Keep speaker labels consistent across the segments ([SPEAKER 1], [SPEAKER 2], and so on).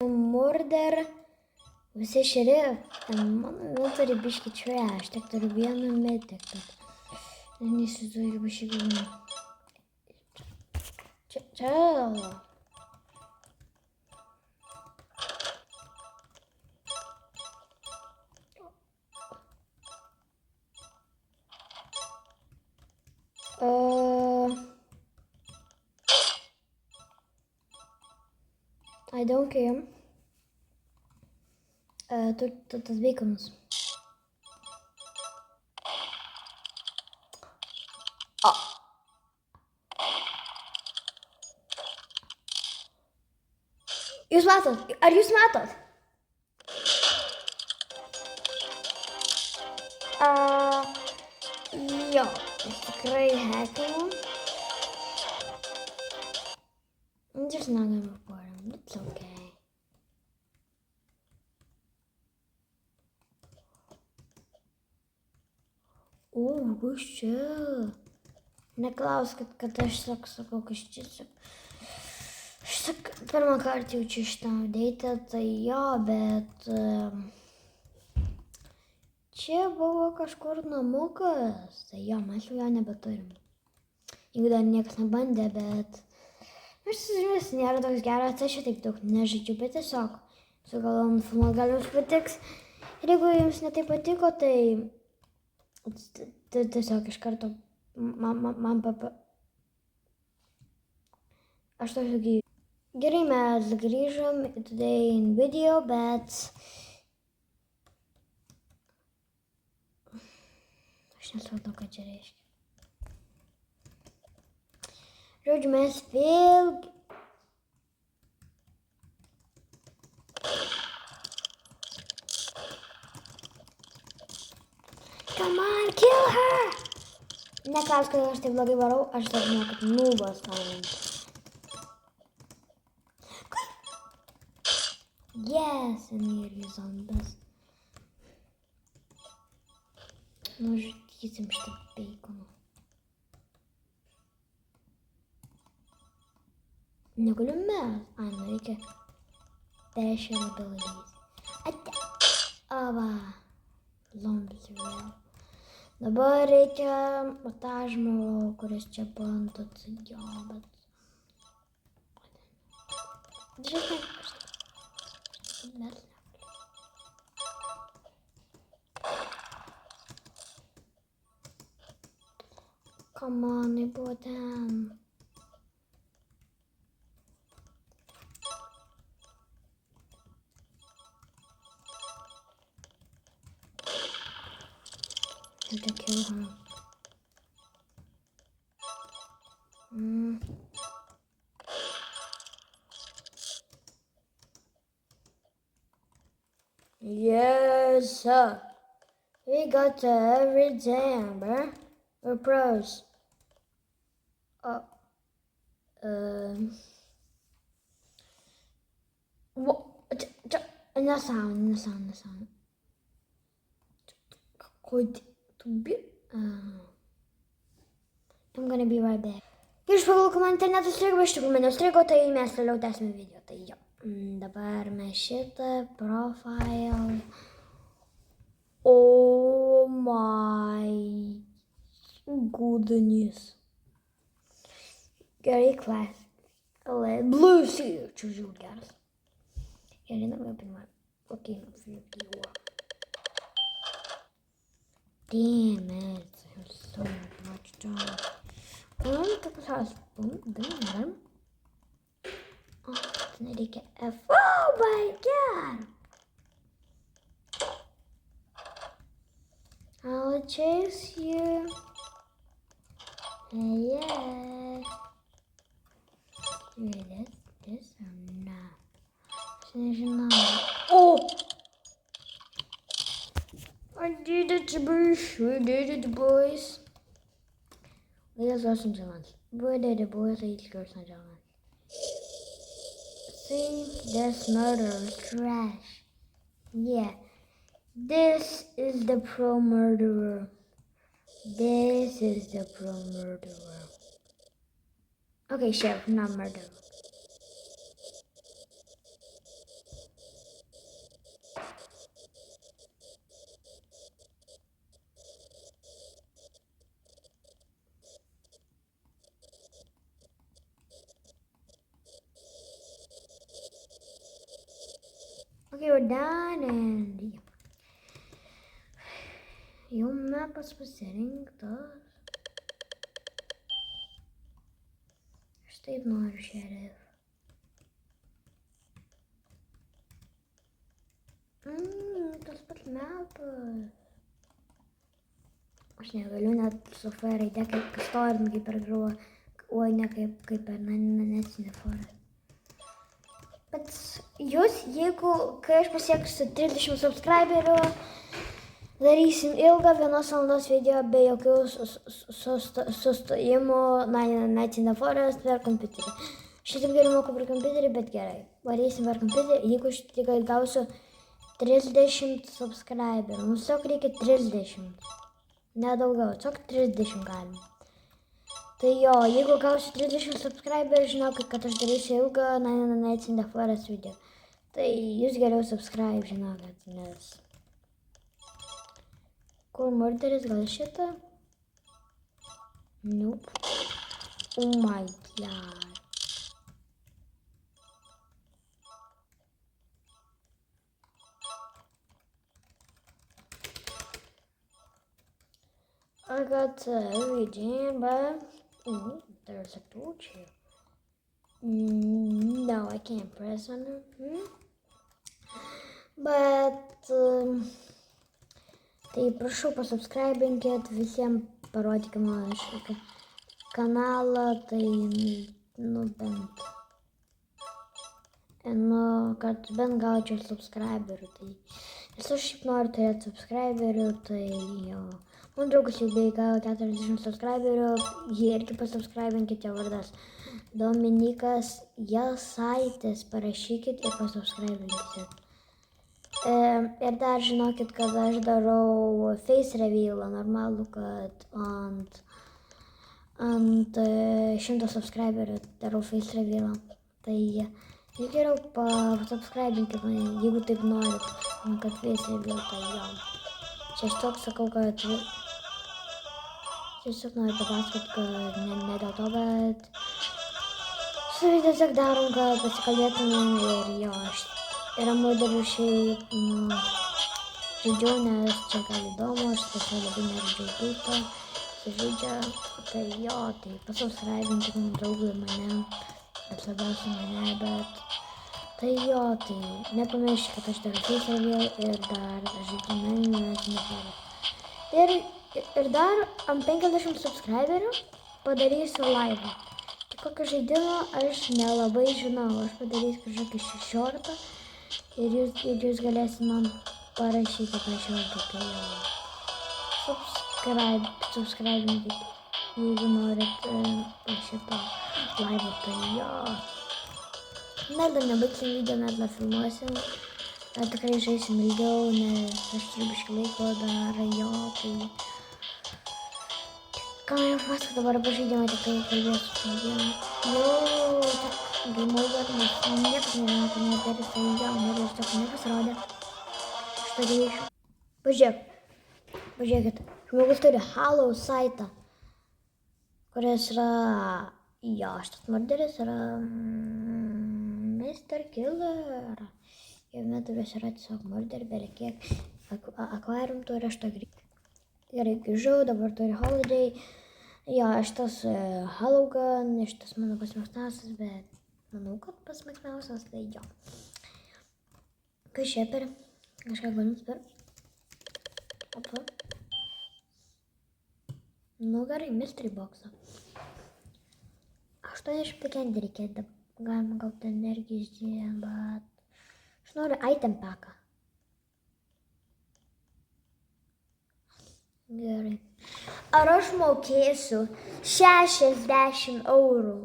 [SPEAKER 1] Murder, visi šerifai, mano miltari biški trash, tik turiu vieną metik, bet neįsivaizduoju, kaip aš jį gyvenu. Čia. I don't care. Tas beikonas. Jūs matot? Ar jūs matot? Jo, aš tikrai hekinu. I'm just not gonna report him. It's okay. Kas čia? Neklauskit, kad aš sakau, kas čia sakau. Aš pirmą kartą jaučiu šitą update, tai jo, bet čia buvo kažkur namukas. Tai jo, mes jau jo nebeturim. Jeigu dar niekas nebandė, bet aš sužinęs, nėra toks geras, aš taip daug nežaidžiu, bet tiesiog sugalvom filmuot, gal jums patiks. Ir jeigu jums netai patiko, tai tiesiog iš karto man aš toks sakysiu. Gerai, mes grįžom today in video, bet aš nesupratau, ką čia reiškia. Žodžiu, mes vėl... Come on, kill her! Neklausk, kad aš taip blogai varau, aš taip žinau, kad nubas man. Yes, and irgi zombas. Nužudysim šitą beikoną. Negaliu mes. Ai, nu reikia special abilities. Ate. Va. Zombis vėl. Dabar reikia tą žmogų, kuris čia bando atsijobat. Žiūrėk, mes come on, buvo ten. I have to kill her. Yes, sir. We got to everything, bro. We're pros. What? No sound. I'm gonna be right back. Iš pagal interneto strigo, iš tikrųjų mane strigo, tai mes toliau tęsime video. Tai jo. Dabar mes šitą profile. Oh my goodness. Gerai, class. Blue sea. Čia žiūrėjau geras. Gerai, namai pirmą. Okay, damn it, I have so much time. Oh my god! I'll chase you. Yeah. This or not? Oh! I did it, boys. We did it, boys. Ladies and gentlemen. We did it, boys. Ladies and gentlemen. See, this murder is trash. Yeah. This is the pro murderer. This is the pro murderer. Okay, sheriff, not murderer. Okay, we're done and jau mapas pasirinktas. Aš taip noriu šerif. Tas pats mapas. Aš negaliu net su F raide kaip istorint, kaip per grūvą. Oi, ne kaip per nesinį forą. Bet jūs, jeigu, kai aš pasieksiu 30 subscriberių, darysim ilgą 1 valandos video be jokių sustojimų, Night in the Forest per kompiuterį. Šitaip geriau moku per kompiuterį, bet gerai. Varysim per kompiuterį, jeigu aš tik gausiu 30 subscriberių. Mums tiesiog reikia 30. Nedaugiau, tiesiog 30 galim. Tai jo, jeigu gausiu 30 subscriberių, žinokit, kad aš darysiu ilgą Night in the Forest video. Tai jūs geriau subscribe, žinokit, nes... Kur murderis, gal šitą? Nope. Oh my god. I got everything, but there's a torch here. No, I can't press on it. But tai prašau pasubscribinkit, visiems parodykim mano kanalą, tai bent. Kad bent gaučiau subscriberių, tai nes aš šiaip noriu turėti subscriberių, tai jo. Man draugas jau beveik gavo 40 subscriberių, jį irgi pasubscribinkit, jo vardas Dominikas Jasaitis, parašykit ir pasubscribinkit. Ir dar žinokit, kad aš darau face revealą normalų, kad ant 100 subscriberių darau face revealą. Tai jūs geriau pasubscribinkit mane, jeigu taip norit, kad face reveal, tai jo. Čia aš toks sakau, kad tiesiog noriu papasakot, kad ne dėl to, bet su tiesiog darom, kad pasikalbėtumėm ir jo, aš murderių šiaip žaidžiau, nes čia gal įdomu, aš tiesiog labai nežaidžiau tūtą, sužaidžia, tai jo, tai pasubscribinkit mano draugui mane, bet labiausiai mane, bet tai jo, tai nepamirškit, kad aš dar face reveal ir dar žaidžiu ir dar ant 50 subscriberių padarysiu live. Tai kokio žaidimo aš nelabai žinau, aš padarysiu kažkokį 16 ir jūs galėsit man parašyti apie 16, tai jo. Subscribinkit, jeigu norit šitą live, tai jo. Mes dar nebaigsim video, mes dar filmuosim. Tikrai žaisim ilgiau, nes aš turiu biškį laiko dar jo, tai... Ką man pasakot dabar apie žaidimą, tikrai kalbėsiu žaidimą. Jo, tik game over, nes niekas nežino, kad murderis, tai jo, murderis tokio nepasirodė. Šitą grįšiu. Pažiūrėkit, žmogus turi Hollow Sight'ą, kuris yra... Jo, šitas murderis yra... Mr. Killer. Jau metuvis yra tiesiog murderį, belekiek akvarium turi, aš to grįžtu. Gerai, grįžau, dabar turi Holiday. Jo, šitas Halloween, šitas mano pasmėgstausias, bet manau, kad pasmėgstausias, tai jo. Kas čia per? Kažką galiu per? Opa. Nu gerai, mystery boxą. 85 reikėtų. Galima gauti energijos dien, bet... Aš noriu item packą. Gerai. Ar aš mokėsiu 60 eurų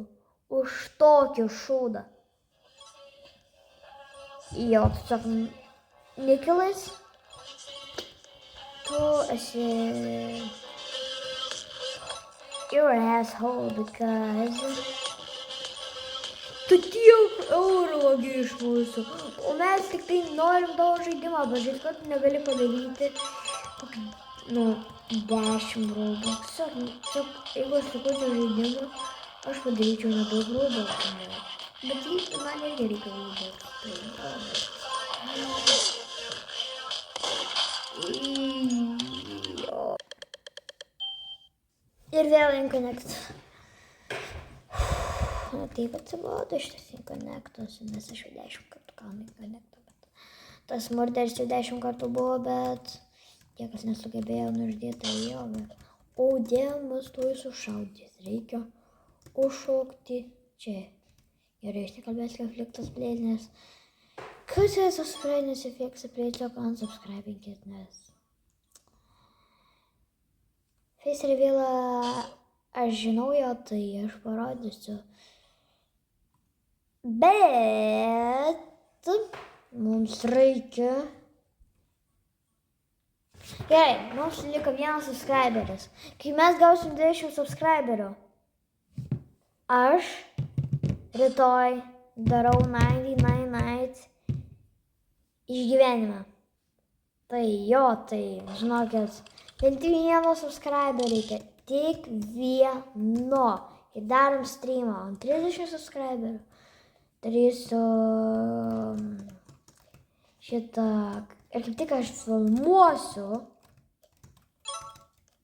[SPEAKER 1] už tokį šūdą? Jo, tiesiog Nicholas. Tu esi... You're an asshole because... Tu tiek eurų vagi iš mūsų, o mes tik tai norim tavo žaidimą pažaisti, kad tu negali padaryti kokį, 10 Robux. Jeigu aš sukurčiau žaidimą, aš padaryčiau nedaug Robux. Bet man irgi reikia Robux. Ir vėl Inconnect. Na taip atsibodo šitas Inconnectas, nes aš jau 10 kartų gaunu Inconnectą, bet tas murderis jau 10 kartų buvo, bet niekas nesugebėjo nužudyti jo. O diemas tuoj sušaudys, reikia užšokti čia. Gerai, aš nekalbėsiu konfliktas plėt, nes kas yra subscribe, nesifėksi plėt, tiesiog unsubscribinkit, nes face revealą aš žinau jo, tai aš parodysiu. Bet mums reikia. Gerai, mums liko vienas subscriberis. Kai mes gausim 20 subscriberių, aš rytoj darau 99 Nights išgyvenimą. Tai jo, tai žinokit, bent vieno subscriberio reikia. Tik vieno. Ir darom streamą ant 30 subscriberių. Darysiu šitą. Ir kaip tik aš filmuosiu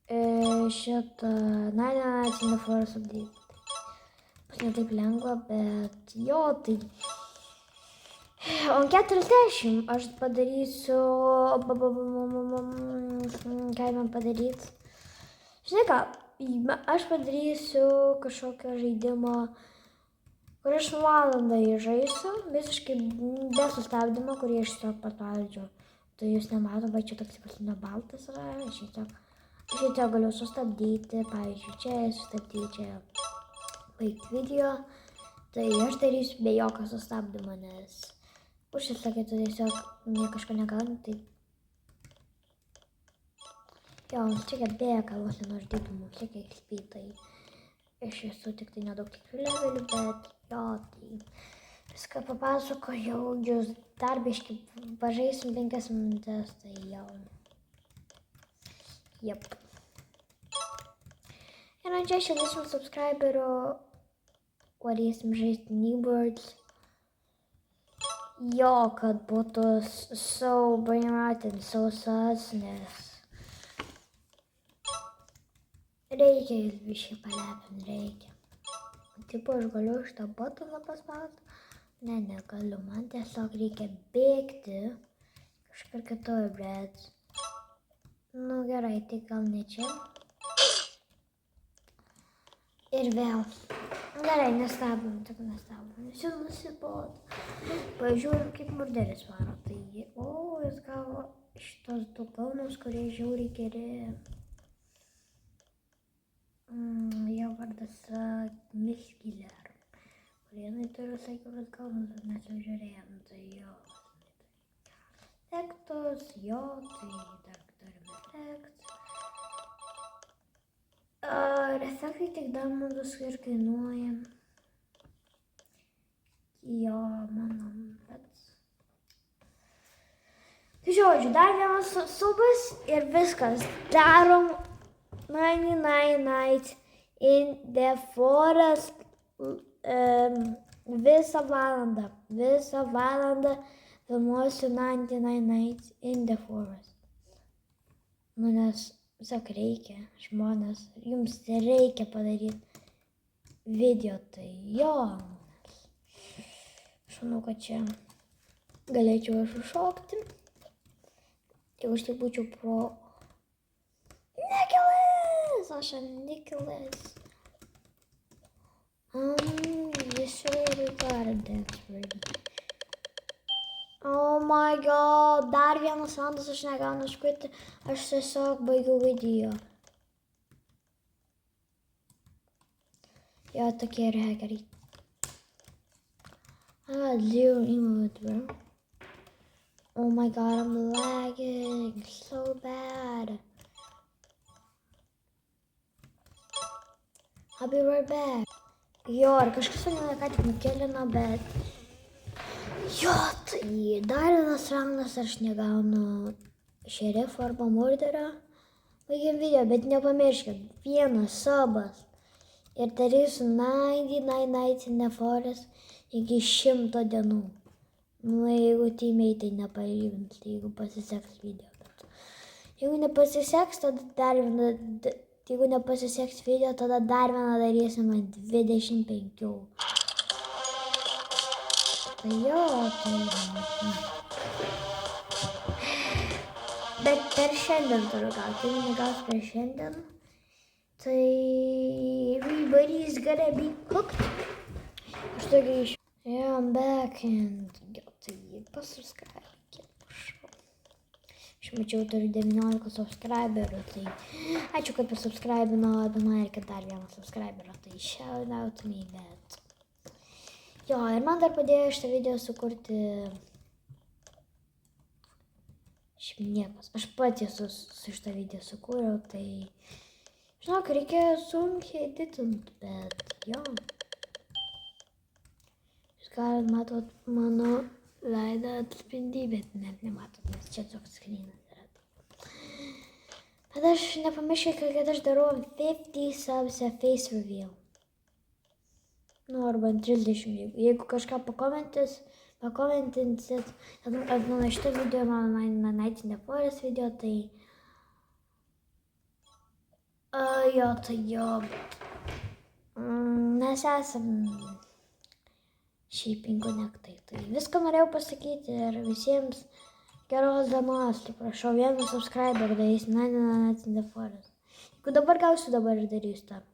[SPEAKER 1] šitą 99 Nights in the Forest update. Bus ne taip lengva, bet jo, tai ant 40 aš padarysiu. Ką man padaryti? Žinai ką, aš padarysiu kažkokio žaidimo, kur aš valandą žaisiu, visiškai be sustabdymo, kurį aš tiesiog paspaudžiu. Tai jūs nemato, bet čia toks pasilino baltas yra, aš tiesiog galiu sustabdyti, pavyzdžiui, čia sustabdyti, čia baigti video. Tai aš darysiu be jokio sustabdymo, nes užsisakė, tu tiesiog kažko negauni, tai jo, mums reikia bėga, vos nenuždyti, mums reikia XP, tai aš esu tik tai nedaug tikrų levelių, bet jo, tai viską papasakojau, jūs dar biškį pažaisim 5 minutės, tai jau. Jep. Ir ant 60 subscriberių varysim žaisti Neighbors. Jo, kad būtų so brainrot and so sus, nes reikia jūs biškį palepin, reikia. Tipo, aš galiu šitą botoną paspausti? Ne, negaliu, man tiesiog reikia bėgti kažkur kitur, bet nu gerai, tai gal ne čia. Ir vėl. Gerai, nestabdom, tik nestabdom. Visi nusibodo. Pažiūrim, kaip murderis varo. Tai, jis gavo šitos 2 kalnus, kurie žiauriai geri. Jo vardas Miskiller. Kurie turi visai kitus kalnus, bet mes jau žiūrėjom. Tai jo. Efektus, jo, tai dar turime efektus. Ir efektai tik damodus ir kainuoja. Jo, manom, bet. Tai žodžiu, dar vienas subas ir viskas. Darom 99 Nights in the Forest visą valandą. Visą valandą filmuosiu 99 Nights in the Forest. Nu, nes tiesiog reikia, žmonės, jums reikia padaryti video, tai jo. Aš manau, kad čia galėčiau aš užšokti. Jeigu aš tai būčiau pro... Nicholas! Aš Nicholas. This really got a dance break. Oh my god, dar vienas valandas aš negaunu iškviti, aš tiesiog baigiau video. Jo, tokie yra hackeriai. Zero emote, bro. Oh my god, I'm lagging so bad. I'll be right back. Jo, ir kažkas mane ką tik nukelino, bet... Jo, tai dar vienas rangas, aš negaunu šerifo arba murderio. Baigiam video, bet nepamirškit, vienas subas. Ir darysiu 99 Nights in the Forest iki 100 dienų. Nu, jeigu teammate'ai nepalyginti, tai jeigu pasiseks video. Bet jeigu nepasiseks, tada dar vieną, jeigu nepasiseks video, tada dar vieną darysim ant 25. Tai jo, tai... Bet per šiandien turiu gauti, jeigu negaus per šiandien, tai everybody's gonna be cooked. Aš tai grįšiu. Yeah, I'm back and... Jo, tai pasubscribe. Aš mačiau, turiu 19 subscriberių, tai ačiū, kad pasubscribino, bet man reikia dar vieną subscriberio, tai shout out to me, bet... Jo, ir man dar padėjo šitą video sukurti... Šiaip niekas. Aš pati su šitą video sukūriau, tai... Žinok, reikėjo sunkiai editint, bet jo. Jūs galit matot mano veidą atspindį, bet net nematot, nes čia toks skrynas yra. Bet aš nepamirškite, kad aš darau 50 subs face reveal. Nu, arba 30, jeigu kažką pakomentinsit, at mano šitą video, mano Night in the Forest video, tai... Jo, tai jo, mes esam šiaip inkonektai, tai viską norėjau pasakyti ir visiems geros dienos, tai prašau, vieną subscriber darys Night in the Forest. Jeigu dabar gausiu, dabar ir darysiu tą.